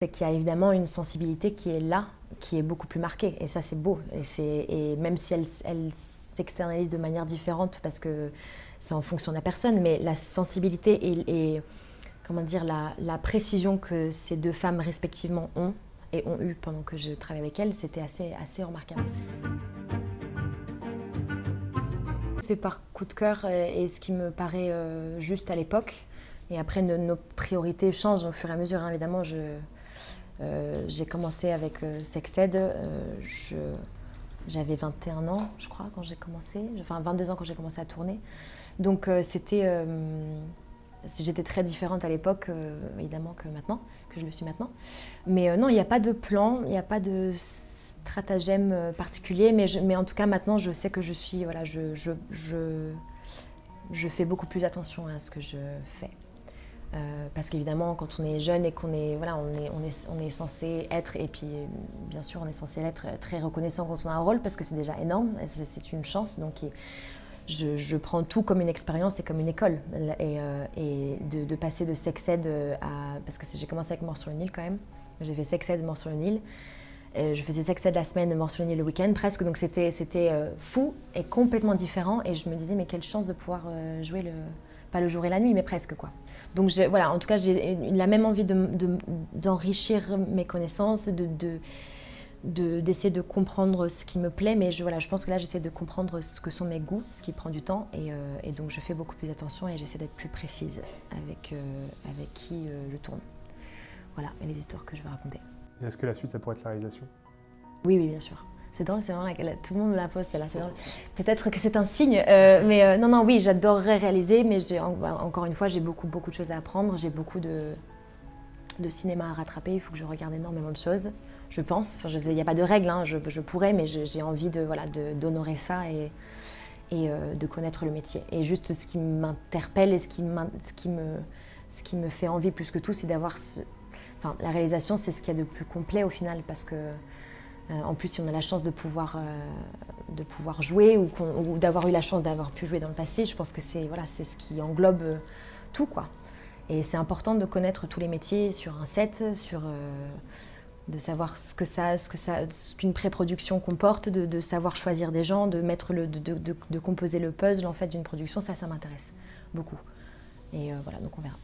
C'est qu'il y a évidemment une sensibilité qui est là, qui est beaucoup plus marquée. Et ça, c'est beau. Et même si elle s'externalise de manière différente, parce que c'est en fonction de la personne, mais la sensibilité et comment dire, la précision que ces deux femmes respectivement ont et ont eu pendant que je travaillais avec elles, c'était assez remarquable. C'est par coup de cœur et ce qui me paraît juste à l'époque. Et après, nos priorités changent au fur et à mesure, hein, évidemment. J'ai commencé avec Sexed. J'avais 21 ans, je crois, quand j'ai commencé. Enfin, 22 ans quand j'ai commencé à tourner. Donc, j'étais très différente à l'époque, évidemment, que maintenant, que je le suis maintenant. Mais non, il n'y a pas de plan, il n'y a pas de stratagème particulier. Mais en tout cas, maintenant, je sais que je suis... Voilà, je fais beaucoup plus attention à ce que je fais. Parce qu'évidemment, quand on est jeune et qu'on est, voilà, on est censé être, et puis bien sûr, on est censé être très reconnaissant quand on a un rôle, parce que c'est déjà énorme, c'est une chance. Donc, je prends tout comme une expérience et comme une école. Et de passer de Sexed à... Parce que j'ai commencé avec Mort-sur-le-Nil quand même. J'ai fait Sexed, Mort-sur-le-Nil. Je faisais Sexed la semaine, Mort-sur-le-Nil le week-end presque. Donc c'était fou et complètement différent. Et je me disais, mais quelle chance de pouvoir jouer pas le jour et la nuit, mais presque quoi. Donc voilà, en tout cas, j'ai la même envie d'enrichir mes connaissances, d'essayer de comprendre ce qui me plaît, mais voilà, je pense que là, j'essaie de comprendre ce que sont mes goûts, ce qui prend du temps, et donc je fais beaucoup plus attention et j'essaie d'être plus précise avec qui je tourne. Voilà, et les histoires que je veux raconter. Et est-ce que la suite, ça pourrait être la réalisation? Oui, oui, bien sûr. C'est drôle, c'est vraiment tout le monde me la pose, celle-là, c'est drôle. Peut-être que c'est un signe, mais non, oui, j'adorerais réaliser, mais encore une fois, j'ai beaucoup de choses à apprendre, j'ai beaucoup de cinéma à rattraper, il faut que je regarde énormément de choses, je pense. Enfin, il n'y a pas de règle, hein, je pourrais, mais j'ai envie d'honorer ça et de connaître le métier. Et juste ce qui m'interpelle et ce qui me fait envie plus que tout, c'est d'avoir... Enfin, la réalisation, c'est ce qu'il y a de plus complet au final, parce que en plus, si on a la chance de pouvoir jouer ou d'avoir eu la chance d'avoir pu jouer dans le passé, je pense que c'est ce qui englobe tout, quoi. Et c'est important de connaître tous les métiers sur un set, de savoir ce qu'une pré-production comporte, de savoir choisir des gens, de composer le puzzle en fait d'une production. Ça m'intéresse beaucoup. Et voilà, donc on verra.